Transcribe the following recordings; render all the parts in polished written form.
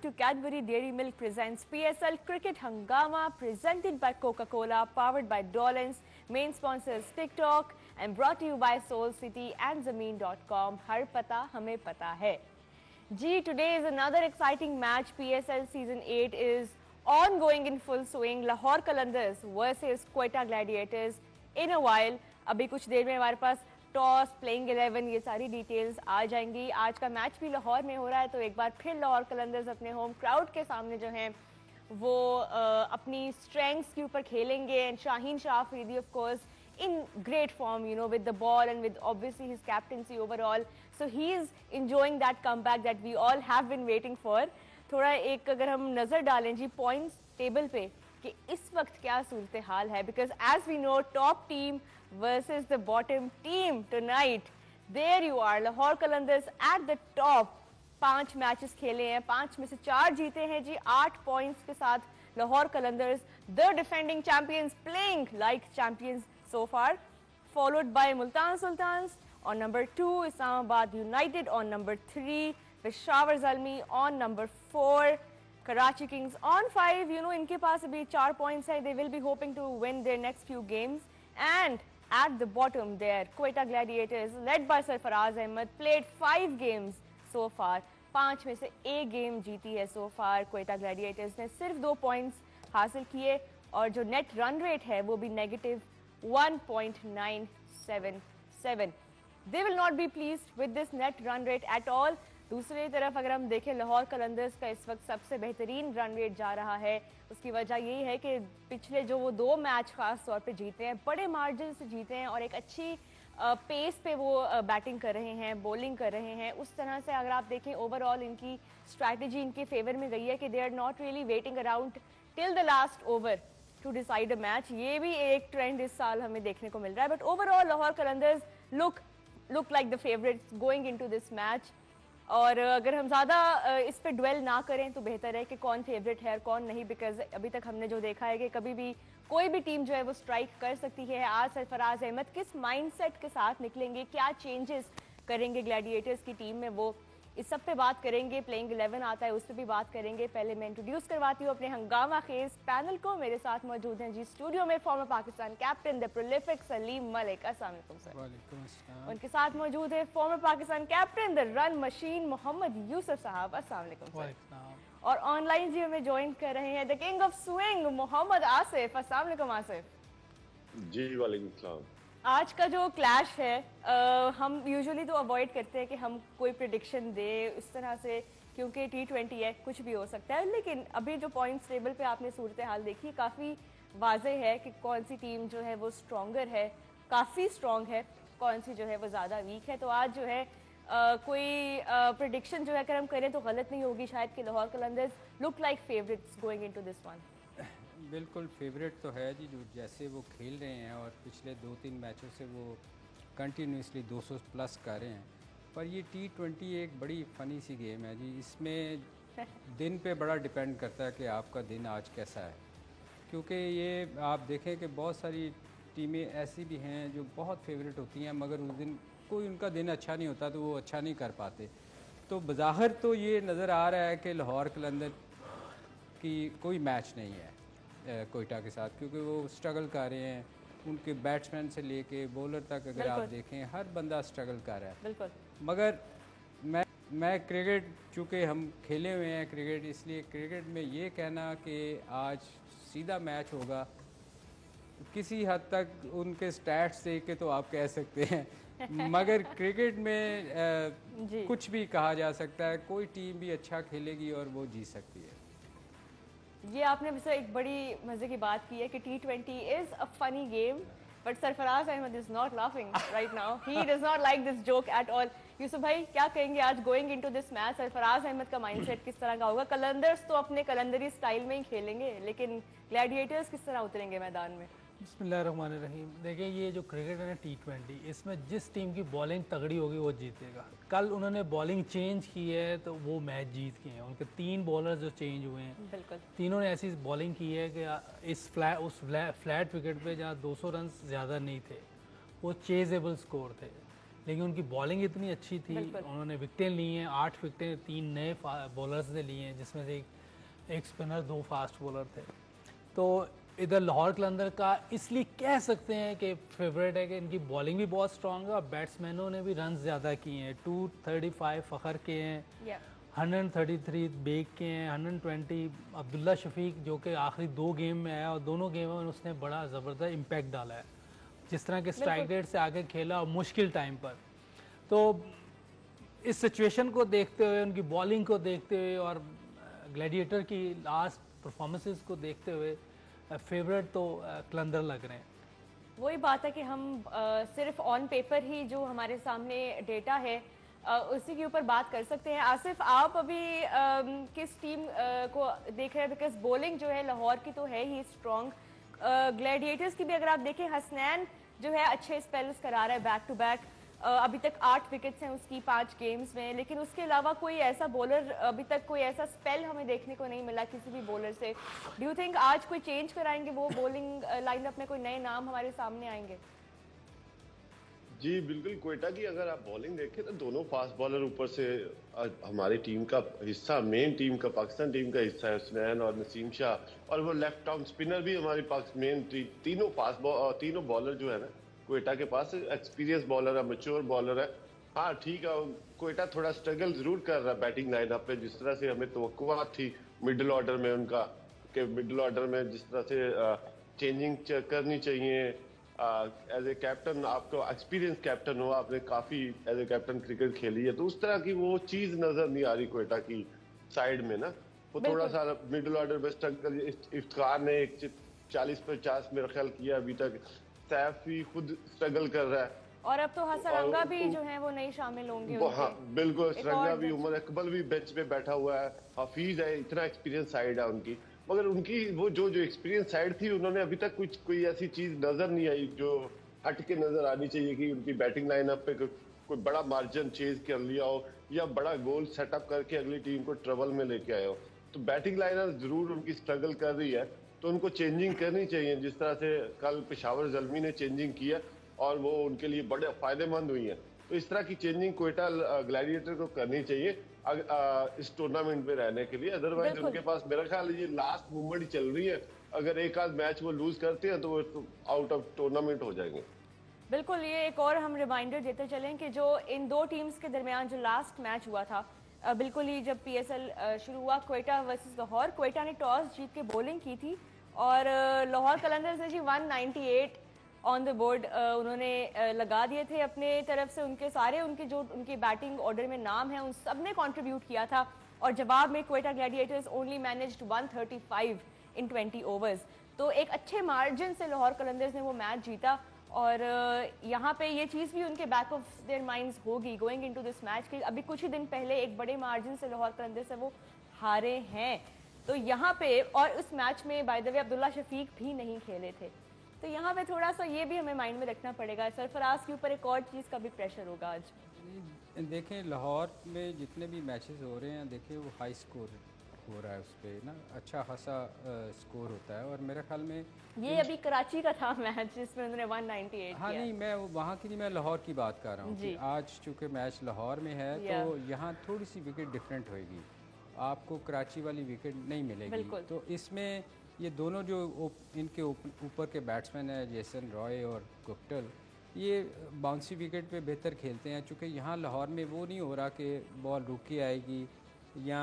to Cadbury Dairy Milk presents PSL Cricket Hangama, presented by Coca-Cola, powered by Dolans, main sponsors TikTok, and brought to you by Soul City and Zameen.com. Har pata hame pata hai. G, today is another exciting match. PSL Season 8 is ongoing in full swing. Lahore Qalandars versus Quetta Gladiators. In a while, अभी कुछ देर में हमारे पास toss, playing 11, ये सारी details आ जाएंगी. आज का match भी लाहौर में हो रहा है, तो एक बार फिर लाहौर कलंदर्स अपने होम क्राउड के सामने जो हैं वो अपनी स्ट्रेंथ्स के ऊपर खेलेंगे. And Shaheen Shah Afridi of course in great form, you know, with the ball and with obviously his captaincy overall. So he is enjoying that comeback that we all have been waiting for. थोड़ा एक अगर हम नज़र डालें जी points table पे कि इस वक्त क्या सूरत हाल है, because as we know, top team versus the bottom team tonight. There you are, Lahore Qalandars at the top. 5 matches खेले हैं, 5 में से 4 जीते हैं जी. 8 पॉइंट्स के साथ Lahore Qalandars, the defending champions, playing like champions so far, followed by Multan Sultans on number 2, Islamabad United on number 3, Peshawar Zalmi on number 4, Karachi Kings on 5. You know, इनके पास अभी 4 points है. They will be hoping to win their next few games. And at the bottom there, Quetta Gladiators, led by Sarfaraz Ahmed, played 5 games so far. 5 में से 1 game जीती है so far. Quetta Gladiators ने सिर्फ 2 points हासिल किए और जो नेट रन रेट है वो भी negative 1.977. They will not be pleased with this net run rate at all. दूसरी तरफ अगर हम देखें लाहौर कलंदर्स का इस वक्त सबसे बेहतरीन रन रेट जा रहा है. उसकी वजह यही है कि पिछले जो वो 2 मैच खास तौर पे जीते हैं, बड़े मार्जिन से जीते हैं और एक अच्छी पेस पे वो बैटिंग कर रहे हैं, बॉलिंग कर रहे हैं. उस तरह से अगर आप देखें ओवरऑल इनकी स्ट्रैटेजी इनके फेवर में गई है कि they are not really waiting around till the last over to decide a match. ये भी एक ट्रेंड इस साल हमें देखने को मिल रहा है. But overall Lahore Qalandars look like the favourites going into this match. और अगर हम ज़्यादा इस पे ड्वेल ना करें तो बेहतर है कि कौन फेवरेट है और कौन नहीं, बिकॉज अभी तक हमने जो देखा है कि कभी भी कोई भी टीम जो है वो स्ट्राइक कर सकती है. आज सरफराज अहमद किस माइंडसेट के साथ निकलेंगे, क्या चेंजेस करेंगे ग्लैडिएटर्स की टीम में, वो इस सब पे बात करेंगे. प्लेइंग 11 आता है, उस पर भी बात करेंगे. पहले मैं इंट्रोड्यूस करवाती हूँ अपने हंगामा खेज पैनल को. मेरे साथ मौजूद हैं जी स्टूडियो में former Pakistan captain the prolific Saleem Malik. अस्सलाम वालेकुम सर. वालेकुम अस्सलाम. उनके साथ मौजूद है former Pakistan captain the run machine Mohammad Yousuf sahab. अस्सलाम वालेकुम सर. और ऑनलाइन जी हमें ज्वाइन कर रहे हैं the king of swing Mohammad Asif. अस्सलाम वालेकुम आसिफ. जी वालेकुम सलाम. आज का जो क्लैश है हम यूजुअली तो अवॉइड करते हैं कि हम कोई प्रिडिक्शन दे इस तरह से, क्योंकि T20 है, कुछ भी हो सकता है. लेकिन अभी जो पॉइंट्स टेबल पे आपने सूरत हाल देखी, काफ़ी वाज़ेह है कि कौन सी टीम जो है वो स्ट्रॉन्गर है, काफ़ी स्ट्रॉन्ग है, कौन सी जो है वो ज़्यादा वीक है. तो आज जो है कोई प्रिडिक्शन जो है अगर हम करें तो गलत नहीं होगी शायद कि Lahore Qalandars look like favourites going into this one. बिल्कुल फेवरेट तो है जी, जो जैसे वो खेल रहे हैं और पिछले 2-3 मैचों से वो कंटिन्यूसली 200 प्लस कर रहे हैं. पर ये T20 एक बड़ी फ़नी सी गेम है जी. इसमें दिन पे बड़ा डिपेंड करता है कि आपका दिन आज कैसा है, क्योंकि ये आप देखें कि बहुत सारी टीमें ऐसी भी हैं जो बहुत फेवरेट होती हैं मगर उस दिन कोई उनका दिन अच्छा नहीं होता तो वो अच्छा नहीं कर पाते. तो बज़ाहिर तो ये नज़र आ रहा है कि लाहौर कलंदर की कोई मैच नहीं है कोयटा के साथ, क्योंकि वो स्ट्रगल कर रहे हैं. उनके बैट्समैन से लेके बॉलर तक अगर आप देखें हर बंदा स्ट्रगल कर रहा है. बिल्कुल. मगर मैं क्रिकेट, चूँकि हम खेले हुए हैं क्रिकेट, इसलिए क्रिकेट में ये कहना कि आज सीधा मैच होगा, किसी हद तक उनके स्टैट्स देख के तो आप कह सकते हैं. मगर क्रिकेट में कुछ भी कहा जा सकता है. कोई टीम भी अच्छा खेलेगी और वो जीत सकती है. ये आपने वैसे एक बड़ी मजे की बात की है कि T20 is a funny game, but Sarfaraz Ahmed is not laughing right now. He does not like this joke at all. Yousuf भाई क्या कहेंगे आज going into this match? Sarfaraz Ahmed का माइंडसेट किस तरह का होगा? कलंदर्स तो अपने कलंदरी स्टाइल में ही खेलेंगे, लेकिन ग्लैडिएटर्स किस तरह उतरेंगे मैदान में? बिस्मिल्लाहिर्रहमानिर्रहीम. देखिए ये जो क्रिकेट है ना T20, इसमें जिस टीम की बॉलिंग तगड़ी होगी वो जीतेगा. कल उन्होंने बॉलिंग चेंज की है तो वो मैच जीत गए हैं. उनके 3 बॉलर जो चेंज हुए हैं, बिल्कुल तीनों ने ऐसी बॉलिंग की है कि उस फ्लैट विकेट पे जहाँ 200 रन ज़्यादा नहीं थे वो चेजेबल स्कोर थे. लेकिन उनकी बॉलिंग इतनी अच्छी थी, उन्होंने विकटें ली हैं, 8 विकटें 3 नए बॉलर्स ने ली हैं, जिसमें से एक स्पिनर 2 फास्ट बॉलर थे। तो इधर लाहौर कलंदर का इसलिए कह सकते हैं कि फेवरेट है कि इनकी बॉलिंग भी बहुत स्ट्रांग है और बैट्समैनों ने भी रन ज़्यादा किए हैं। 235 फ़खर के हैं, 133 बेग के हैं, 120 अब्दुल्ला शफीक जो कि आखिरी 2 गेम में आया और दोनों गेमों में उसने बड़ा ज़बरदस्त इम्पैक्ट डाला है, जिस तरह के स्ट्राइक रेट से आगे खेला और मुश्किल टाइम पर। तो इस सिचुएशन को देखते हुए, उनकी बॉलिंग को देखते हुए और ग्लैडिएटर की लास्ट परफॉर्मेंसेस को देखते हुए फेवरेट तो कलंदर लग रहे हैं। वही बात है कि हम सिर्फ ऑन पेपर ही जो हमारे सामने डेटा है उसी के ऊपर बात कर सकते हैं। आसिफ, आप अभी किस टीम को देख रहे हैं? बिकॉज बॉलिंग जो है लाहौर की तो है ही स्ट्रॉन्ग, ग्लैडिएटर्स की भी अगर आप देखें, हसनैन जो है अच्छे स्पेल्स करा रहा है बैक टू बैक, अभी तक 8 विकेट्स हैं उसकी 5 गेम्स में, लेकिन उसके अलावा कोई ऐसा बॉलर अभी तक कोई ऐसा स्पेल हमें देखने को नहीं मिला किसी भी बॉलर से। डू यू थिंक आज कोई चेंज कराएंगे वो बॉलिंग लाइनअप में, कोई नए नाम हमारे सामने आएंगे? जी बिल्कुल, क्वेटा की अगर आप बॉलिंग देखें तो दोनों फास्ट बॉलर ऊपर से हमारी टीम का हिस्सा, मेन टीम का, पाकिस्तान टीम का हिस्सा है, हुसनैन और नसीम शाह, और वो लेफ्ट आर्म स्पिनर भी हमारी मेन तीनों बॉलर जो है ना क्वेटा के पास एक्सपीरियंस बॉलर है, मैच्योर बॉलर है। हाँ ठीक है, क्वेटा थोड़ा स्ट्रगल जरूर कर रहा है बैटिंग लाइनअप पे, जिस तरह से हमें तवक्कुआत थी मिडिल ऑर्डर में उनका, कि मिडिल ऑर्डर में जिस तरह से चेंजिंग करनी चाहिए। एज ए कैप्टन, आपको एक्सपीरियंस कैप्टन हो, आपने काफी एज ए कैप्टन क्रिकेट खेली है, तो उस तरह की वो चीज नजर नहीं आ रही क्वेटा की साइड में ना। वो थोड़ा सा मिडिल ऑर्डर में स्ट्रगल, इफ्तिखार ने 40-50 मेरा ख्याल किया अभी तक, सैफ भी खुद स्ट्रगल कर रहा है, और अब तो हसरंगा भी जो है वो नहीं शामिल होंगे उनके। हाँ बिल्कुल, सरंगा भी, उमर अकबल भी बेंच पे बैठा हुआ है, हफीज है, इतना एक्सपीरियंस साइड है उनकी, मगर उनकी वो जो एक्सपीरियंस साइड थी, उन्होंने अभी तक कोई ऐसी चीज नजर नहीं आई जो हट के नजर आनी चाहिए कि उनकी बैटिंग लाइनअप पे कोई बड़ा मार्जिन चेज कर लिया हो या बड़ा गोल सेटअप करके अगली टीम को ट्रबल में लेके आए हो। तो बैटिंग लाइनअप जरूर उनकी स्ट्रगल कर रही है, तो उनको चेंजिंग करनी चाहिए, जिस तरह से कल पेशावर जल्मी ने चेंजिंग किया और वो उनके लिए बड़े फायदेमंद हुई है। तो इस तरह की चेंजिंग क्वेटा ग्लैडिएटर को करनी चाहिए इस टूर्नामेंट में रहने के लिए। अदरवाइज उनके पास मेरा ख्याल है ये लास्ट मूवमेंट ही चल रही है, अगर एक आध मैच वो लूज करते हैं तो वो आउट ऑफ टूर्नामेंट हो जाएंगे। बिल्कुल, ये एक और हम रिमाइंडर देते चलें कि जो इन दो टीम्स के दरमियान जो लास्ट मैच हुआ था, बिल्कुल ही जब पीएसएल शुरू हुआ, क्वेटा वर्सेस लाहौर, क्वेटा ने टॉस जीत के बॉलिंग की थी और लाहौर कलंदर्स ने जी 198 ऑन द बोर्ड उन्होंने लगा दिए थे अपने तरफ से। उनके जो उनके बैटिंग ऑर्डर में नाम है उन सब ने कॉन्ट्रीब्यूट किया था और जवाब में क्वेटा ग्लैडिएटर्स ओनली मैनेज्ड 135 इन 20 ओवर्स। तो एक अच्छे मार्जिन से लाहौर कलंदर्स ने वो मैच जीता और यहाँ पे ये चीज़ भी उनके बैक ऑफ देयर माइंड्स होगी गोइंग इनटू दिस मैच कि अभी कुछ ही दिन पहले एक बड़े मार्जिन से लाहौर कलंदर्स से वो हारे हैं। तो यहाँ पे, और उस मैच में by the way Abdullah Shafique भी नहीं खेले थे, तो यहाँ पे थोड़ा सा ये भी हमें माइंड में रखना पड़ेगा। सरफराज के ऊपर एक और चीज़ का भी प्रेशर होगा आज। देखें लाहौर में जितने भी मैचेस हो रहे हैं, देखें वो हाई स्कोर हो रहा है, उस पर ना अच्छा खासा स्कोर होता है। और मेरे ख्याल में ये अभी कराची का था मैच जिसमें उन्होंने 198 हाँ किया। नहीं, मैं वहाँ की नहीं, मैं लाहौर की बात कर रहा हूँ कि आज चूँकि मैच लाहौर में है तो यहाँ थोड़ी सी विकेट डिफरेंट होएगी, आपको कराची वाली विकेट नहीं मिलेगी। तो इसमें ये दोनों जो इनके ऊपर के बैट्समैन हैं, जेसन रॉय और गुप्टल, ये बाउंसी विकेट पे बेहतर खेलते हैं, चूँकि यहाँ लाहौर में वो नहीं हो रहा कि बॉल रुक के आएगी या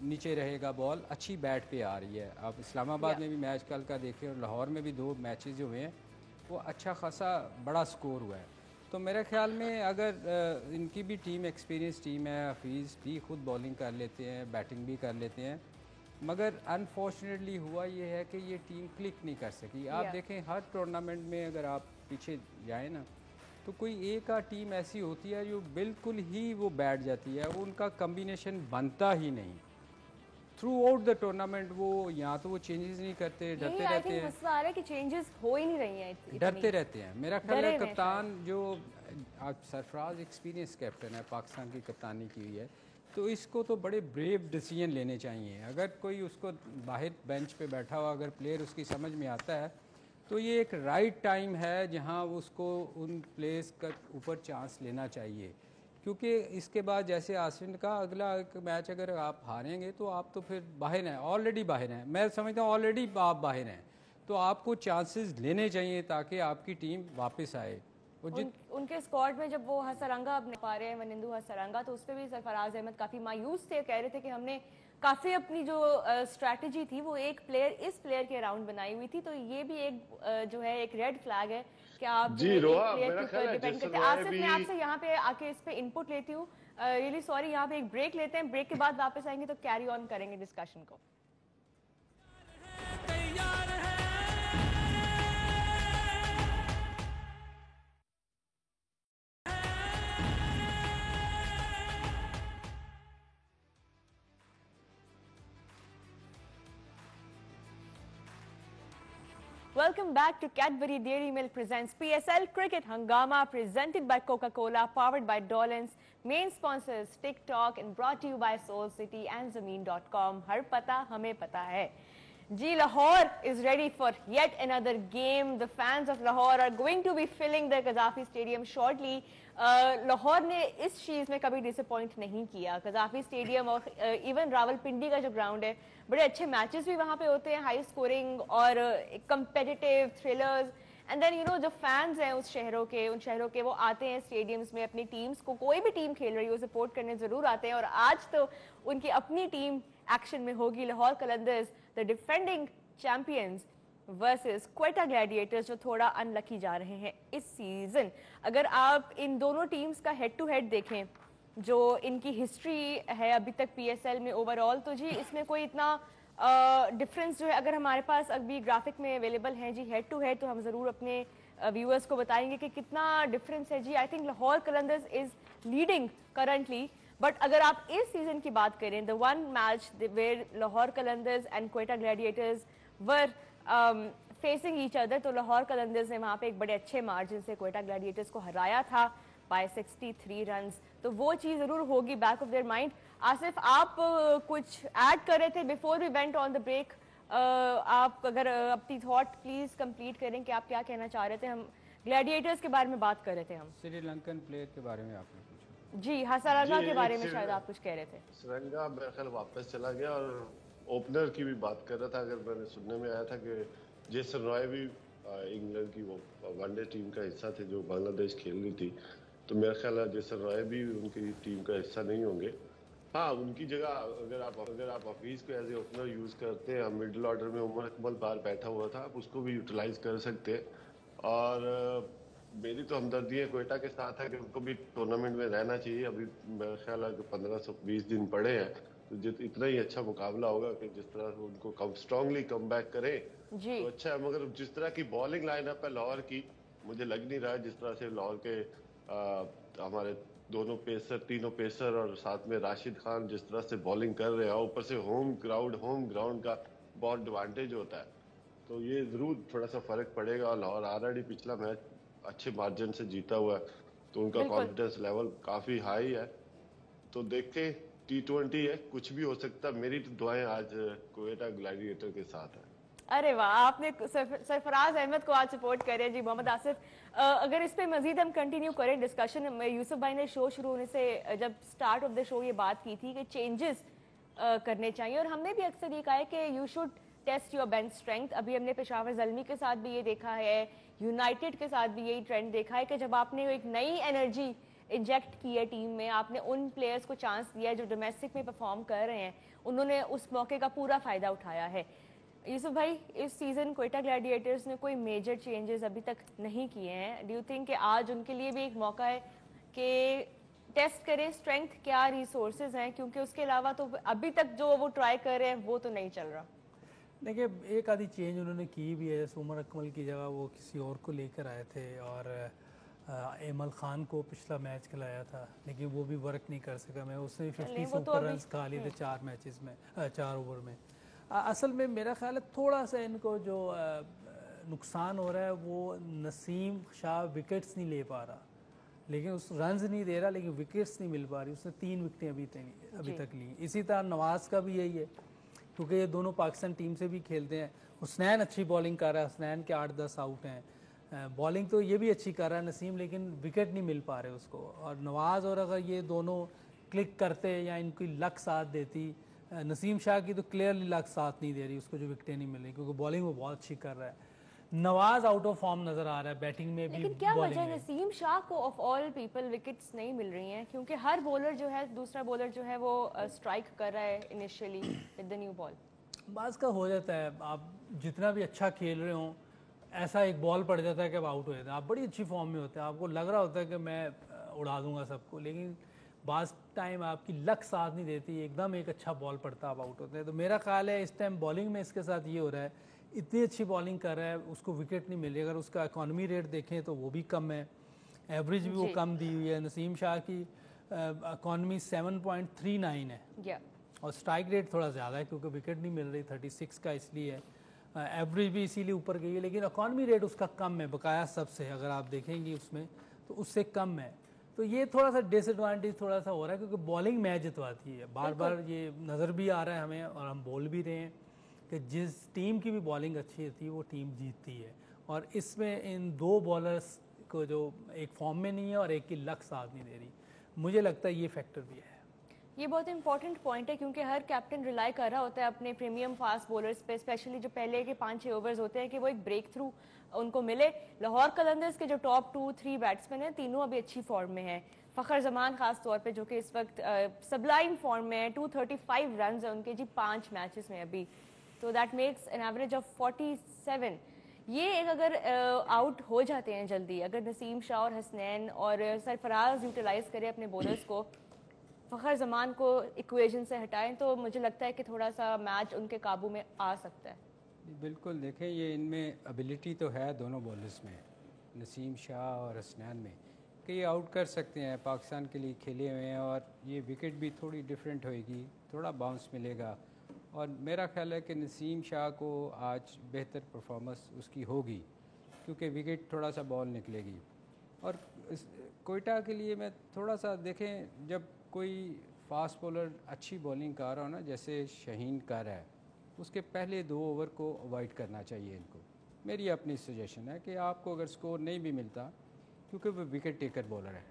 नीचे रहेगा, बॉल अच्छी बैट पे आ रही है। आप इस्लामाबाद में भी मैच कल का देखें और लाहौर में भी 2 मैचेस जो हुए हैं वो अच्छा खासा बड़ा स्कोर हुआ है। तो मेरे ख्याल में अगर इनकी भी टीम एक्सपीरियंस टीम है, हफीज़ भी खुद बॉलिंग कर लेते हैं, बैटिंग भी कर लेते हैं, मगर अनफॉर्चुनेटली हुआ ये है कि ये टीम क्लिक नहीं कर सकी। आप देखें हर टूर्नामेंट में अगर आप पीछे जाए ना तो कोई एक टीम ऐसी होती है जो बिल्कुल ही वो बैठ जाती है, वो उनका कम्बिनेशन बनता ही नहीं थ्रू आउट द टूर्नामेंट। वो यहाँ तो वो चेंजेस नहीं करते, डरते रहते हैं, सारे की चेंजेस हो ही नहीं रही हैं, डरते रहते हैं। मेरा ख्याल है कप्तान जो आज सरफराज एक्सपीरियंस कैप्टन है, पाकिस्तान की कप्तानी की हुई है, तो इसको तो बड़े ब्रेव डिसीजन लेने चाहिए। अगर कोई उसको बाहर बेंच पे बैठा हुआ अगर प्लेयर उसकी समझ में आता है तो ये एक राइट टाइम है जहां उसको उन प्लेयर्स का ऊपर चांस लेना चाहिए, क्योंकि इसके बाद जैसे आसिन का अगला एक मैच अगर आप हारेंगे तो आप तो फिर बाहर हैं, ऑलरेडी बाहर हैं, मैं समझता हूँ ऑलरेडी आप बाहर हैं, तो आपको चांसेस लेने चाहिए ताकि आपकी टीम वापस आए। उनके स्क्वाड में जब वो हसरंगा अब नहीं पा रहे हैं, वनिंदु हसरंगा, तो उस पर भी सरफराज अहमद काफ़ी मायूस थे, कह रहे थे कि हमने काफ़ी अपनी जो स्ट्रैटेजी थी वो एक प्लेयर इस प्लेयर के अराउंड बनाई हुई थी, तो ये भी एक जो है एक रेड फ्लैग है कि आप जी एक रोहा, प्लेयर मेरा के ख्याल ऊपर है डिपेंड जैसन करते हैं। रॉय आसिफ, भी मैं आपसे यहाँ पे आके इस पे इनपुट लेती हूँ, रियली सॉरी, यहाँ पे एक ब्रेक लेते हैं, ब्रेक के बाद वापस आएंगे तो कैरी ऑन करेंगे डिस्कशन को। Welcome back to Cadbury Dairy Milk presents PSL Cricket Hangama, presented by Coca-Cola, powered by Dolans. Main sponsors TikTok and brought to you by Soul City and Zameen.com. Har pata hame pata hai. Ji, Lahore is ready for yet another game. The fans of Lahore are going to be filling the Qaddafi Stadium shortly. Lahore ने इस चीज़ में कभी disappoint नहीं किया। Gaddafi stadium और even Rawalpindi का जो ground है, बड़े अच्छे मैचेस भी वहाँ पे होते हैं, हाई स्कोरिंग और competitive thrillers. And then you know जो फैंस हैं उन शहरों के वो आते हैं स्टेडियम्स में अपनी टीम्स को, कोई भी टीम खेल रही हो सपोर्ट करने ज़रूर आते हैं। और आज तो उनकी अपनी टीम एक्शन में होगी, Lahore Qalandars the defending champions versus Quetta Gladiators, जो थोड़ा अनलकी जा रहे हैं इस सीजन। अगर आप इन दोनों टीम्स का हेड टू हेड देखें, जो इनकी हिस्ट्री है अभी तक पीएसएल में ओवरऑल, तो जी इसमें कोई इतना डिफरेंस जो है, अगर हमारे पास अभी ग्राफिक में अवेलेबल हैं जी हेड टू हेड, तो हम ज़रूर अपने व्यूअर्स को बताएंगे कि कितना डिफरेंस है जी। I think Lahore Qalandars is leading currently, but अगर आप इस सीजन की बात करें, the one match where Lahore Qalandars and Quetta gladiators were facing each other, तो लाहौर कलंदर्स ने वहाँ पे एक बड़े अच्छे मार्जिन से क्वेटा ग्लैडिएटर्स को हराया था बाय 63 रन्स, तो वो चीज़ ज़रूर होगी back of their mind. Asif, आप कुछ ऐड कर रहे थे before we went on the break, आप अगर अपनी थॉट प्लीज़ कंप्लीट करें कि आप क्या कहना चाह रहे थे। हम ग्लैडिएटर्स के बारे में बात कर रहे थे, हम श्रीलंकन प्लेयर के बारे में आपने पूछा जी, हसरंगा के बारे में शायद आप कुछ कह रहे थे। सरंगा मेरा ख्याल वापस चला गया, और ओपनर की भी बात कर रहा था। अगर मैंने सुनने में आया था कि जेसन रॉय भी इंग्लैंड की वो वनडे टीम का हिस्सा थे जो बांग्लादेश खेल रही थी, तो मेरा ख्याल है जेसन रॉय भी उनकी टीम का हिस्सा नहीं होंगे। हाँ, उनकी जगह अगर आप हफीज़ को एज ए ओपनर यूज़ करते हैं, मिडिल ऑर्डर में उमर अकमल बाहर बैठा हुआ था, आप उसको भी यूटिलाइज कर सकते हैं। और मेरी तो हमदर्दी है क्वेटा के साथ है कि उनको भी टूर्नामेंट में रहना चाहिए। अभी मेरा ख्याल है कि 15-20 दिन पड़े हैं, तो इतना ही अच्छा मुकाबला होगा कि जिस तरह से उनको कम स्ट्रांगली कम बैक करें तो अच्छा है। मगर जिस तरह की बॉलिंग लाइनअप है लाहौर की, मुझे लग नहीं रहा है जिस तरह से लाहौर के हमारे तीनों पेसर और साथ में राशिद खान जिस तरह से बॉलिंग कर रहे हैं, ऊपर से होम ग्राउंड का बहुत एडवांटेज होता है, तो ये जरूर थोड़ा सा फर्क पड़ेगा। और लाहौर ऑलरेडी पिछला मैच अच्छे मार्जिन से जीता हुआ है, तो उनका कॉन्फिडेंस लेवल काफी हाई है। तो देखें, T20 है, कुछ भी हो सकता है। मेरी तो दुआएं आज क्वेटा ग्लैडिएटर के साथ है। अरे वाह, आपने सरफराज अहमद को आज सपोर्ट कर रहे हैं जी। मोहम्मद आसिफ, अगर इस पे मजीद हम कंटिन्यू करें डिस्कशन, यूसुफ भाई ने शो शुरू होने से जब स्टार्ट ऑफ द शो ये बात की थी कि चेंजेस करने चाहिए, और हमने भी अक्सर ये कहा है कि you should test your bench strength. अभी हमने पेशावर ज़ल्मी के साथ भी ये देखा है, यूनाइटेड के साथ भी यही ट्रेंड देखा है कि जब आपने एक नई एनर्जी इंजेक्ट की है टीम में, आपने उन प्लेयर्स को चांस दिया है जो डोमेस्टिक में परफॉर्म कर रहे हैं, उन्होंने उस मौके का पूरा फ़ायदा उठाया है। यूसुफ भाई, इस सीज़न क्वेटा ग्लैडिएटर्स ने कोई मेजर चेंजेस अभी तक नहीं किए हैं, डू यू थिंक कि आज उनके लिए भी एक मौका है कि टेस्ट करें स्ट्रेंथ, क्या रिसोर्सेज हैं, क्योंकि उसके अलावा तो अभी तक जो वो ट्राई कर रहे हैं वो तो नहीं चल रहा। देखिए, एक आधी चेंज उन्होंने की भी है, जैसे उमर अकमल की जगह वो किसी और को लेकर आए थे, और एमल खान को पिछला मैच खिलाया था, लेकिन वो भी वर्क नहीं कर सका। मैं उसने 50 से ऊपर रन खा लिए थे 4 मैचेस में, 4 ओवर में। असल में मेरा ख्याल है थोड़ा सा इनको जो नुकसान हो रहा है वो नसीम शाह विकेट्स नहीं ले पा रहा, लेकिन उस रन्स नहीं दे रहा, लेकिन विकेट्स नहीं मिल पा रही। उसने 3 विकेटें अभी तक ली। इसी तरह नवाज का भी यही है क्योंकि ये दोनों पाकिस्तान टीम से भी खेलते हैं। हुसनैन अच्छी बॉलिंग कर रहा है, हुसनैन के 8-10 आउट हैं। बॉलिंग तो ये भी अच्छी कर रहा है नसीम, लेकिन विकेट नहीं मिल पा रहे उसको। और नवाज़ और अगर ये दोनों क्लिक करते या इनकी लक साथ देती, नसीम शाह की तो क्लियरली लक साथ नहीं दे रही उसको, जो विकेटें नहीं मिल रही, क्योंकि बॉलिंग वो बहुत अच्छी कर रहा है। नवाज आउट ऑफ फॉर्म नजर आ रहा है बैटिंग में भी, लेकिन क्या बॉलिंग वजह है में। नसीम शाह को ऑफ ऑल पीपल विकेट्स नहीं मिल रही हैं? क्योंकि हर बॉलर जो है, दूसरा बॉलर जो है वो स्ट्राइक कर रहा है initially with the new ball. बाज का हो जाता है, आप जितना भी अच्छा खेल रहे हो, ऐसा एक बॉल पड़ जाता है कि आप आउट हो जाते हैं। आप बड़ी अच्छी फॉर्म में होते हैं, आपको लग रहा होता है कि मैं उड़ा दूंगा सबको, लेकिन बाज टाइम आपकी लक साथ नहीं देती, एकदम एक अच्छा बॉल पड़ता है, आप आउट होते हैं। तो मेरा ख्याल है इस टाइम बॉलिंग में इसके साथ ये हो रहा है, इतनी अच्छी बॉलिंग कर रहा है, उसको विकेट नहीं मिल रही। अगर उसका इकॉनमी रेट देखें तो वो भी कम है, एवरेज भी वो कम दी हुई है। नसीम शाह की इकॉनमी 7.39 है और स्ट्राइक रेट थोड़ा ज़्यादा है क्योंकि विकेट नहीं मिल रही, 36 का इसलिए है। एवरेज भी इसीलिए ऊपर गई है, लेकिन इकॉनमी रेट उसका कम है बकाया सबसे, अगर आप देखेंगे उसमें तो उससे कम है। तो ये थोड़ा सा डिसएडवांटेज थोड़ा सा हो रहा है, क्योंकि बॉलिंग मैच जितवाती है। बार बार ये नज़र भी आ रहा है हमें और हम बोल भी रहे हैं कि जिस टीम की भी बॉलिंग अच्छी होती है वो टीम जीतती है। और इसमें इन दो बॉलर्स को जो एक फॉर्म में नहीं है और एक की लक साथ नहीं दे रही, मुझे लगता है ये फैक्टर भी है। ये बहुत इंपॉर्टेंट पॉइंट है, क्योंकि हर कैप्टन रिलाई कर रहा होता है अपने प्रीमियम फास्ट बॉलर्स पे, स्पेशली जो पहले के 5-6 ओवर्स होते हैं, कि वो एक ब्रेक थ्रू उनको मिले। लाहौर कलंदर्स के जो टॉप 2-3 बैट्समैन हैं, तीनों अभी अच्छी फॉर्म में हैं। फ़खर जमान खास तौर पे, जो कि इस वक्त सबलाइन फॉर्म में है, 235 रन है उनके जी 5 मैचेस में अभी, तो that makes an average of 47। ये एक अगर आउट हो जाते हैं जल्दी, अगर नसीम शाह और हसनैन और सरफराज यूटिलाइज करें अपने बॉलर्स को, फ़खर जमान को इक्वेशन से हटाएं, तो मुझे लगता है कि थोड़ा सा मैच उनके काबू में आ सकता है। बिल्कुल, देखें ये इनमें एबिलिटी तो है दोनों बॉलर्स में, नसीम शाह और हसनैन में, कि ये आउट कर सकते हैं, पाकिस्तान के लिए खेले हुए हैं। और ये विकेट भी थोड़ी डिफरेंट होएगी, थोड़ा बाउंस मिलेगा। और मेरा ख्याल है कि नसीम शाह को आज बेहतर परफॉर्मेंस उसकी होगी, क्योंकि विकेट थोड़ा सा बॉल निकलेगी। और कोयटा के लिए मैं थोड़ा सा देखें, जब कोई फास्ट बॉलर अच्छी बॉलिंग कर रहा हो ना, जैसे शाहीन कर रहा है, उसके पहले 2 ओवर को अवॉइड करना चाहिए इनको। मेरी अपनी सजेशन है कि आपको अगर स्कोर नहीं भी मिलता, क्योंकि वो विकेट टेकर बॉलर है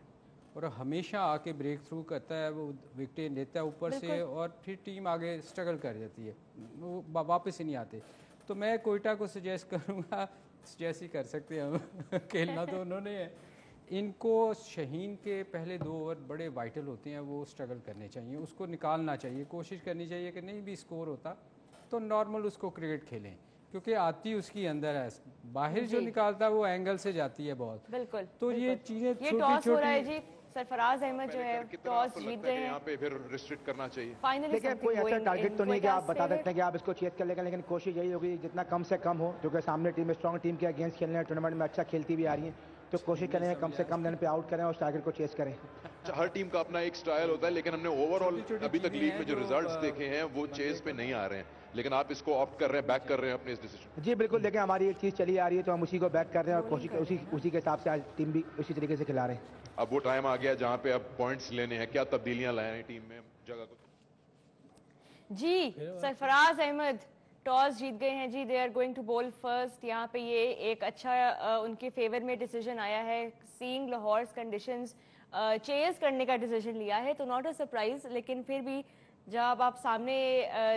और हमेशा आके ब्रेक थ्रू करता है, वो विकेट लेता है ऊपर से और फिर टीम आगे स्ट्रगल कर जाती है, वो वापस ही नहीं आते। तो मैं कोयटा को सजेस्ट करूँगा, सजेस्ट ही कर सकते हैं खेलना तो उन्होंने है, इनको शाहीन के पहले 2 ओवर बड़े वाइटल होते हैं, वो स्ट्रगल करने चाहिए, उसको निकालना चाहिए, कोशिश करनी चाहिए कि नहीं भी स्कोर होता तो नॉर्मल उसको क्रिकेट खेलें, क्योंकि आती उसकी अंदर है, बाहर जो निकालता है वो एंगल से जाती है बॉल। बिल्कुल, तो ये चीजें छोटी टॉस हो रहा है जी, सरफराज अहमद जो है टॉस जीत गए हैं, यहाँ पे फिर रिस्ट्रिक्ट करना चाहिए। फाइनली देखिए कोई ऐसा टारगेट तो नहीं है कि आप बता सकते हैं कि आप इसको चेज कर लेंगे, लेकिन कोशिश यही होगी जितना कम से कम हो, क्योंकि सामने टीम स्ट्रॉन्ग टीम के अगेंस्ट खेलने हैं, टूर्नामेंट में अच्छा खेलती भी आ रही है, तो कोशिश करें कम से कम रन पे आउट करें और टारगेट को चेस करें। हर टीम का अपना एक स्टाइल होता है, लेकिन हमने ओवरऑल अभी तक लीग में जो रिजल्ट्स देखे हैं वो चेस पे नहीं आ रहे हैं, लेकिन आप इसको ऑप्ट कर रहे हैं, बैक कर रहे हैं अपने इस डिसीजन। जी बिल्कुल, देखिए हमारी एक चीज़ चली आ रही है तो हम उसी को बैक कर रहे हैं और कोशिश उसी के हिसाब से आज टीम भी उसी तरीके से खिला रहे हैं। अब वो टाइम आ गया जहाँ पे अब पॉइंट्स लेने हैं, क्या तब्दीलियां लाए हैं टीम में जगह को? जी सरफराज अहमद टॉस जीत गए हैं जी, they are going to bowl first. यहाँ पे ये एक अच्छा उनके फेवर में डिसीजन आया है, सीइंग लाहौर कंडीशंस चेज करने का डिसीजन लिया है, तो नॉट अ सरप्राइज। लेकिन फिर भी जब आप सामने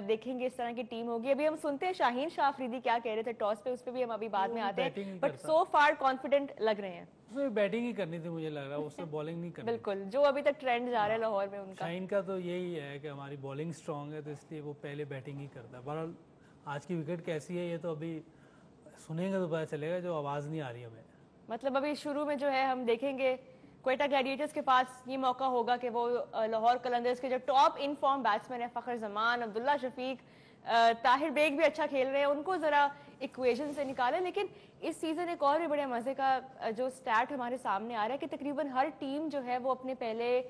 देखेंगे इस तरह की टीम होगी, अभी हम सुनते हैं शाहीन शाह अफरीदी क्या कह रहे थे टॉस पे, उस पर भी हम अभी बाद में आते हैं, बट सो फार कॉन्फिडेंट लग रहे हैं। उसमें बैटिंग ही करनी थी मुझे लग रहा है, उससे बॉलिंग नहीं करनी। बिल्कुल, जो अभी तक ट्रेंड जा रहा है लाहौर में उनका। शाहीन का तो यही है कि हमारी बॉलिंग स्ट्रांग है, तो इसलिए वो पहले बैटिंग ही करता है। बहरहाल आज की विकेट कैसी है ये तो अभी सुनेंगे तो पता चलेगा, जो आवाज़ नहीं आ रही हमें। मतलब अभी शुरू में जो है हम देखेंगे क्वेटा ग्लैडिएटर्स के पास ये मौका होगा कि वो लाहौर कलंदर्स के जो टॉप इन फॉर्म बैट्समैन है, फ़खर जमान, अब्दुल्ला शफीक, ताहिर बेग भी अच्छा खेल रहे हैं, उनको ज़रा इक्वेशन से निकालें। लेकिन इस सीज़न एक और भी बड़े मज़े का जो स्टैट हमारे सामने आ रहा है कि तकरीबन हर टीम जो है वो अपने पहले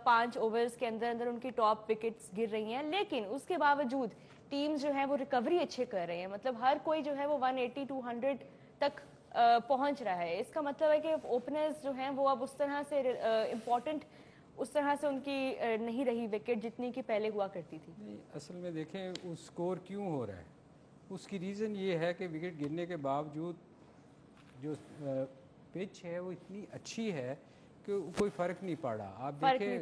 5 ओवर्स के अंदर अंदर उनकी टॉप विकेट्स गिर रही हैं, लेकिन उसके बावजूद टीम्स जो है वो रिकवरी अच्छे कर रहे हैं। मतलब हर कोई जो है वो 180-200 तक पहुंच रहा है। इसका मतलब है कि ओपनर्स जो हैं वो अब उस तरह से इम्पोर्टेंट उस तरह से उनकी नहीं रही विकेट जितनी कि पहले हुआ करती थी। नहीं, असल में देखें उस स्कोर क्यों हो रहा है, उसकी रीज़न ये है कि विकेट गिरने के बावजूद जो पिच है वो इतनी अच्छी है कि कोई फ़र्क नहीं पड़ा। आप देखें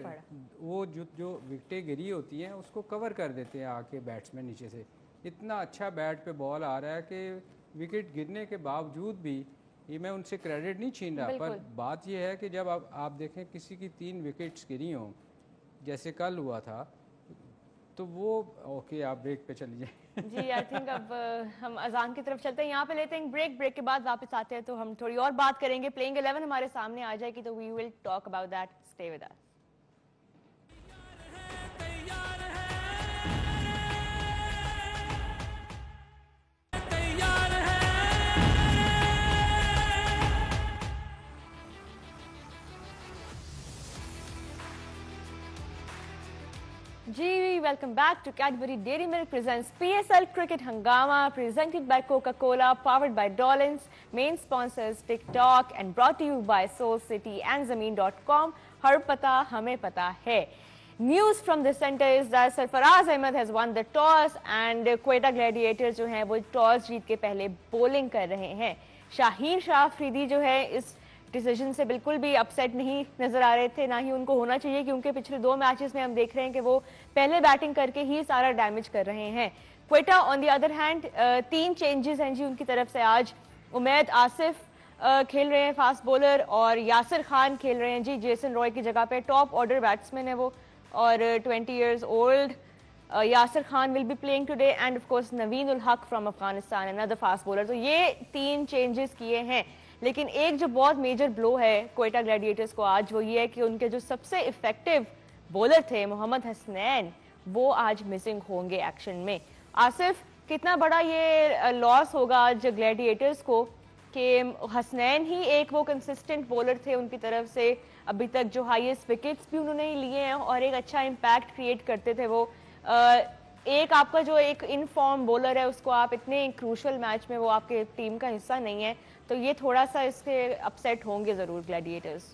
वो जो विकेटें गिरी होती हैं उसको कवर कर देते हैं आके बैट्समैन नीचे से। इतना अच्छा बैट पे बॉल आ रहा है कि विकेट गिरने के बावजूद भी, ये मैं उनसे क्रेडिट नहीं छीन रहा, पर बात यह है कि जब आप देखें किसी की 3 विकेट्स गिरी हों जैसे कल हुआ था, तो वो ओके आप ब्रेक पे चली जाए। जी आई थिंक अब हम अजान की तरफ चलते हैं, यहाँ पे लेते हैं ब्रेक के बाद वापस आते हैं तो हम थोड़ी और बात करेंगे। प्लेइंग 11 हमारे सामने आ जाएगी तो we will talk about that. Stay with us. जी welcome back to Cadbury Dairy Milk presents PSL Cricket Hangama presented by Coca-Cola, powered by Dolans, main sponsors TikTok and brought to you by Soul City and Zameen.com. हर पता हमें पता है। News from the center is that Sarfaraz Ahmed has won the toss and Quetta Gladiators जो हैं वो toss जीत के पहले bowling कर रहे हैं। शाहीन शाह अफरीदी जो है इस डिसीजन से बिल्कुल भी अपसेट नहीं नजर आ रहे थे, ना ही उनको होना चाहिए, क्योंकि पिछले 2 मैचेस में हम देख रहे हैं कि वो पहले बैटिंग करके ही सारा डैमेज कर रहे हैं। Quetta on the other hand 3 changes हैं जी उनकी तरफ से आज। उमैद आसिफ खेल रहे हैं फास्ट बॉलर और यासिर खान खेल रहे हैं जी जेसन रॉय की जगह पे। टॉप ऑर्डर बैट्समैन है वो और 20 years old. Yasir Khan will be playing today and of course Naveen ul Haq from Afghanistan another fast bowler. तो ये 3 चेंजेस किए हैं, लेकिन एक जो बहुत मेजर ब्लो है क्वेटा ग्लैडिएटर्स को आज वो ये है कि उनके जो सबसे इफेक्टिव बॉलर थे मोहम्मद हसनैन वो आज मिसिंग होंगे एक्शन में। आसिफ, कितना बड़ा ये लॉस होगा आज ग्लैडिएटर्स को कि हसनैन ही एक वो कंसिस्टेंट बॉलर थे उनकी तरफ से, अभी तक जो हाईएस्ट विकेट्स भी उन्होंने लिए हैं और एक अच्छा इम्पैक्ट क्रिएट करते थे वो। एक आपका जो एक इनफॉर्म बॉलर है उसको आप इतने क्रूशल मैच में वो आपके टीम का हिस्सा नहीं है, तो ये थोड़ा सा इसके अपसेट होंगे जरूर ग्लैडिएटर्स।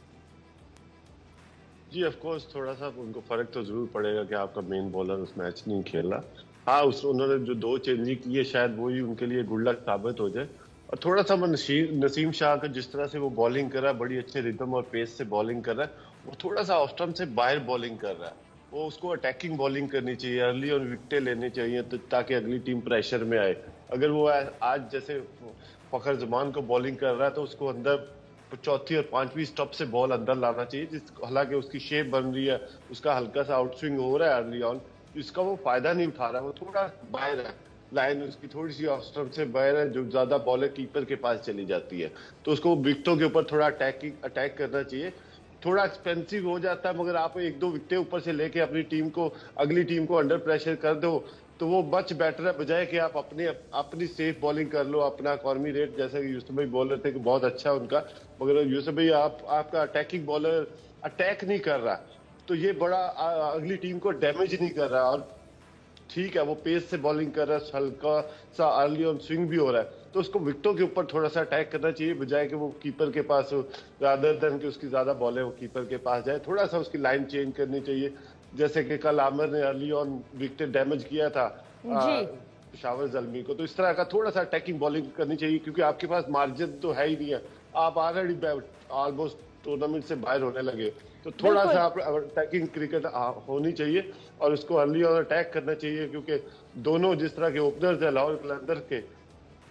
जी ऑफ कोर्स थोड़ा सा उनको फर्क तो जरूर पड़ेगा कि आपका मेन बॉलर उस मैच नहीं खेल रहा। हाँ, उन्होंने जो 2 चेंजिंग की है शायद वही उनके लिए गुड लक साबित हो जाए। और थोड़ा सा नसीम शाह का जिस तरह से वो बॉलिंग कर रहा है, बड़ी अच्छे रिदम और पेस से बॉलिंग कर रहा है, वो थोड़ा सा ऑफ स्टंप से बाहर बॉलिंग कर रहा है। वो उसको अटैकिंग बॉलिंग करनी चाहिए, अर्ली और विकेटें लेनी चाहिए ताकि अगली टीम प्रेशर में आए। अगर वो आज जैसे फखर जमान को बॉलिंग कर रहा है तो उसको अंदर 4थी और 5वीं स्टॉप से बॉल अंदर लाना चाहिए, हालांकि उसकी शेप बन रही है, उसका हल्का सा आउट स्विंग हो रहा है अर्ली ऑन, इसका वो फायदा नहीं उठा रहा है। वो थोड़ा बाहर है, लाइन उसकी थोड़ी सी ऑफ स्टंप से बाहर है, जो ज्यादा बॉलर कीपर के पास चली जाती है, तो उसको विकेटों के ऊपर थोड़ा अटैक करना चाहिए। थोड़ा एक्सपेंसिव हो जाता है, मगर आप 1-2 विकेटें ऊपर से लेके अपनी टीम को, अगली टीम को अंडर प्रेशर कर दो तो वो मच बेटर है, बजाय कि आप अपनी सेफ बॉलिंग कर लो। अपना कॉर्मी रेट जैसे कि यूसुफ भाई बॉलर थे कि बहुत अच्छा उनका, मगर यूसुफ भाई आपका अटैकिंग बॉलर अटैक नहीं कर रहा, तो ये बड़ा अगली टीम को डैमेज नहीं कर रहा। और ठीक है वो पेस से बॉलिंग कर रहा है, हल्का सा अर्ली ऑन स्विंग भी हो रहा है, तो उसको विकेटों के ऊपर थोड़ा सा अटैक करना चाहिए, बजाय कि वो कीपर के पास हो, रादर देन कि उसकी ज्यादा बॉलें वो कीपर के पास जाए। थोड़ा सा उसकी लाइन चेंज करनी चाहिए, जैसे कि कल आमिर ने अर्ली ऑन विकेट डैमेज किया था पेशावर ज़ल्मी को, तो इस तरह का थोड़ा सा अटैकिंग बॉलिंग करनी चाहिए, क्योंकि आपके पास मार्जिन तो है ही नहीं है, आप ऑलरेडी ऑलमोस्ट टूर्नामेंट से बाहर होने लगे, तो थोड़ा सा अटैकिंग क्रिकेट होनी चाहिए और उसको अर्ली और अटैक करना चाहिए, क्योंकि दोनों जिस तरह के ओपनर्स है लाहौर कलंदर के,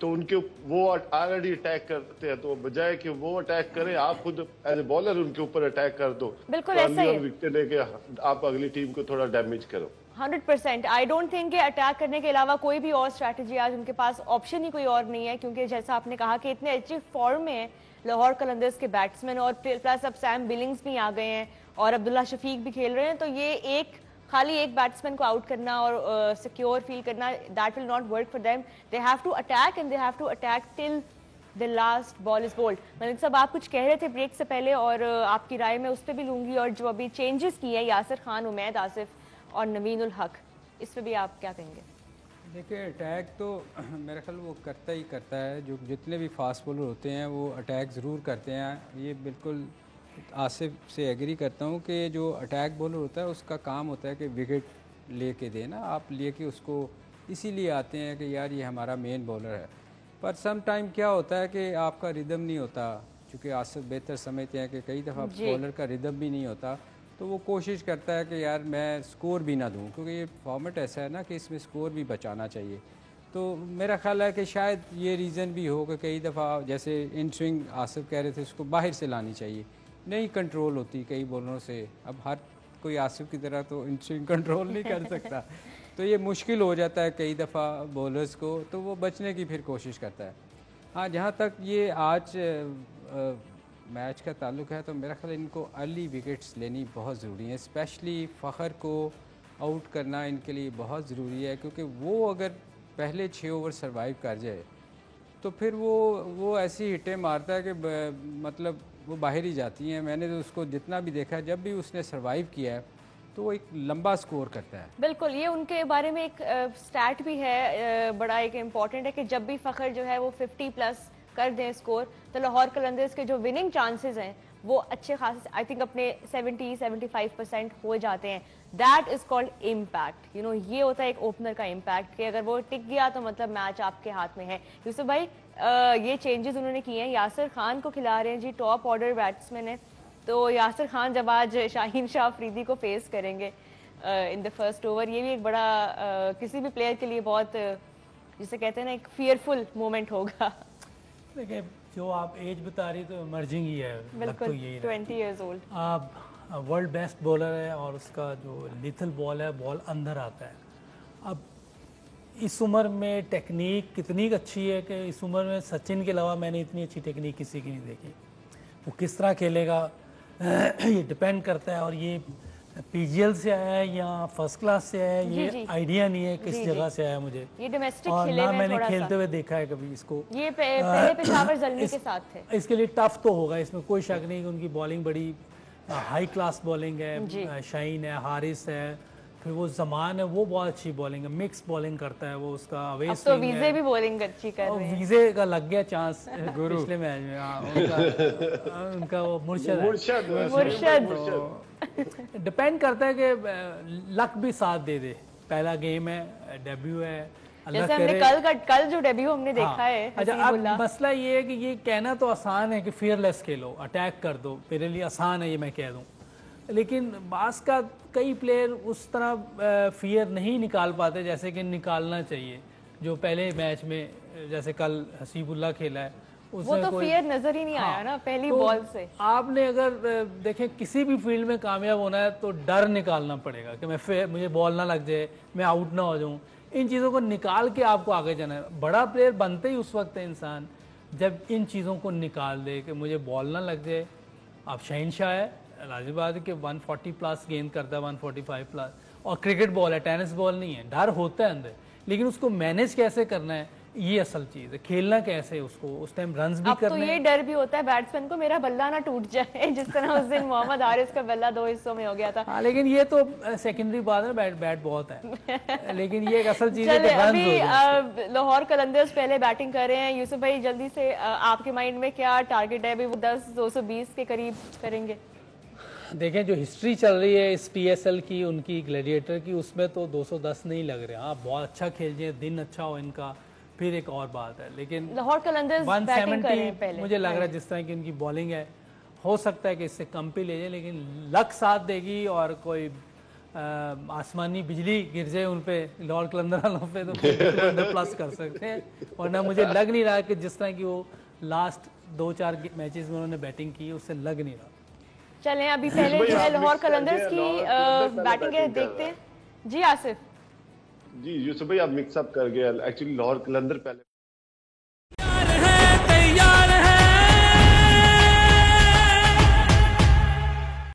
तो उनके वो ऑलरेडी अटैक करते हैं, तो बजाय कि वो अटैक करें आप खुद एज ए बॉलर उनके ऊपर अटैक कर दो, बिल्कुल ऐसा ही है, विकेट लेके आप अगली टीम को थोड़ा डैमेज करो। 100%। आई डोंट थिंक कि अटैक करने के अलावा कोई भी और स्ट्रैटेजी आज उनके पास ऑप्शन ही कोई और नहीं है, क्योंकि जैसा आपने कहा कि इतने अच्छे फॉर्म में है लाहौर कलंदर्स के बैट्समैन, और प्लस अब सैम बिलिंग्स भी आ गए हैं और अब्दुल्ला शफीक भी खेल रहे हैं, तो ये खाली एक बैट्समैन को आउट करना और सिक्योर फील करना, that will not work for them. They have to attack and they have to attack till the last ball is bowled. Malik sahab, आप कुछ कह रहे थे ब्रेक से पहले और आपकी राय मैं उस पर भी लूंगी, और जो अभी चेंजेस की है यासिर खान, उमैद आसिफ और नवीन उल हक, इस पर भी आप क्या कहेंगे? देखिए अटैक तो मेरे ख्याल वो करता ही करता है, जो जितने भी फास्ट बॉलर होते हैं वो अटैक ज़रूर करते हैं, ये बिल्कुल आसिफ से एग्री करता हूँ कि जो अटैक बॉलर होता है उसका काम होता है कि विकेट लेके देना, आप लेके उसको इसीलिए आते हैं कि यार ये हमारा मेन बॉलर है। पर सम टाइम क्या होता है कि आपका रिदम नहीं होता, चूँकि आसिफ बेहतर समझते हैं कि कई दफ़ा बॉलर का रिदम भी नहीं होता, तो वो कोशिश करता है कि यार मैं स्कोर भी ना दूँ, क्योंकि ये फॉर्मेट ऐसा है ना कि इसमें स्कोर भी बचाना चाहिए। तो मेरा ख्याल है कि शायद ये रीज़न भी हो कि कई दफ़ा जैसे इन स्विंग आसिफ कह रहे थे उसको बाहर से लानी चाहिए, नहीं कंट्रोल होती कई बॉलरों से। अब हर कोई आसिफ की तरह तो इन स्विंग कंट्रोल नहीं कर सकता, तो ये मुश्किल हो जाता है कई दफ़ा बॉलर्स को, तो वो बचने की फिर कोशिश करता है। हाँ, जहाँ तक ये आज मैच का ताल्लुक़ है तो मेरा ख्याल है इनको अर्ली विकेट्स लेनी बहुत ज़रूरी है, स्पेशली फ़खर को आउट करना इनके लिए बहुत ज़रूरी है, क्योंकि वो अगर पहले 6 ओवर सरवाइव कर जाए तो फिर वो ऐसी हिटें मारता है कि मतलब वो बाहर ही जाती हैं। मैंने तो उसको जितना भी देखा, जब भी उसने सरवाइव किया है तो वो एक लंबा स्कोर करता है। बिल्कुल, ये उनके बारे में एक स्टैट भी है, बड़ा एक इम्पॉर्टेंट है कि जब भी फ़खर जो है वो 50 प्लस कर दें स्कोर, तो लाहौर कलंदर्स के जो विनिंग चांसेस हैं वो अच्छे खासे, आई थिंक अपने 70-75% हो जाते हैं। दैट इज कॉल्ड इम्पैक्ट, ये होता है एक ओपनर का इम्पैक्ट, कि अगर वो टिक गया तो मतलब मैच आपके हाथ में है। यूसुफ भाई, ये चेंजेस उन्होंने किए हैं, यासिर खान को खिला रहे हैं जी, टॉप ऑर्डर बैट्समैन है, तो यासिर खान जब आज शाहीन शाह अफरीदी को फेस करेंगे इन द फर्स्ट ओवर, ये भी एक बड़ा किसी भी प्लेयर के लिए बहुत जिसे कहते हैं ना एक फियरफुल मोमेंट होगा। देखिए, जो आप एज बता रही तो इमर्जिंग ही है, बिल्कुल, तो यही 20 years old। आप वर्ल्ड बेस्ट बॉलर है और उसका जो लिथल बॉल है, बॉल अंदर आता है। अब इस उम्र में टेक्निक कितनी अच्छी है कि इस उम्र में सचिन के अलावा मैंने इतनी अच्छी टेक्निक किसी की नहीं देखी। वो किस तरह खेलेगा ये डिपेंड करता है, और ये पीजीएल से आया है या फर्स्ट क्लास से आया है, ये आइडिया नहीं है किस जगह से आया मुझे, ये डोमेस्टिक और खेले ना में मैंने थोड़ा खेलते हुए देखा है कभी इसको। ये पहले पेशावर जल्मी के साथ थे। इसके लिए टफ तो होगा, इसमें कोई शक नहीं कि उनकी बॉलिंग बड़ी हाई क्लास बॉलिंग है, शाहीन है, हारिस है, फिर वो जमान है, वो बहुत अच्छी बॉलिंग है, मिक्स बॉलिंग करता है वो, उसका अवे अब तो वीजे भी बॉलिंग अच्छी कर रहे हैं। वीजे का लग गया चांस पिछले मैच में। उनका वो मुर्शद डिपेंड करता है कि लक भी साथ दे दे। पहला गेम है, डेब्यू है, जैसे हमने कल जो डेब्यू हमने देखा है। अच्छा, अब मसला ये है कि ये कहना तो आसान है कि फियरलेस खेलो, अटैक कर दो, मेरे लिए आसान है ये मैं कह दूं, लेकिन बास का कई प्लेयर उस तरह फियर नहीं निकाल पाते जैसे कि निकालना चाहिए। जो पहले मैच में जैसे कल हसीबुल्लाह खेला है, वो तो फियर नजर ही नहीं आया ना पहली बॉल से। आपने अगर देखें किसी भी फील्ड में कामयाब होना है तो डर निकालना पड़ेगा कि मुझे बॉल ना लग जाए, मैं आउट ना हो जाऊं। इन चीज़ों को निकाल के आपको आगे जाना है। बड़ा प्लेयर बनते ही उस वक्त है इंसान जब इन चीज़ों को निकाल दे कि मुझे बॉल ना लग जाए। आप शहनशाह है, लाजिम बात है कि 140 प्लस गेंद करता है, 145 प्लस, और क्रिकेट बॉल है, टेनिस बॉल नहीं है। डर होता है अंदर, लेकिन उसको मैनेज कैसे करना है ये असल चीज़ है। खेलना कैसे उसको, उस टाइम रन्स भी करने। तो ये डर भी होता है बैट्समैन को मेरा बल्ला ना टूट जाए, जिस तरह उस दिन मोहम्मद हारिस का बल्ला 2 हिस्सों में हो गया था। हाँ, लेकिन ये तो सेकेंडरी बात है, बैट बहुत है लेकिन ये एक असल चीज़ है कि अभी लाहौर कलंदर्स पहले बैटिंग कर रहे हैं। यूसुफ भाई, जल्दी से आपके माइंड में क्या टारगेट है? अभी वो 10-220 के करीब करेंगे। देखें, जो हिस्ट्री चल रही है इस पीएसएल की, उनकी ग्लैडिएटर की, उसमें तो 210 नहीं लग रहे। हाँ, बहुत अच्छा खेल जाए, दिन अच्छा हो इनका, फिर एक और बात है, लेकिन लाहौर कलंदर्स 170 मुझे लग रहा है जिस तरह की उनकी बॉलिंग है, हो सकता है कि इससे कम पे ले जाए, लेकिन लक साथ देगी और कोई आसमानी बिजली गिर जाए उन पे, लाहौर कलंदर वालों पे, तो 100 प्लस कर सकते हैं। और ना मुझे लग नहीं रहा कि जिस तरह की वो लास्ट 2-4 मैचेस में उन्होंने बैटिंग की उससे लग नहीं रहा। चलें, अभी पहले जो है लाहौर कलंदर्स की बैटिंग है, देखते हैं जी। आसिफ जी, यूसुफ भाई आप मिक्सअप कर गए। एक्चुअली लाहौर कलंदर पहले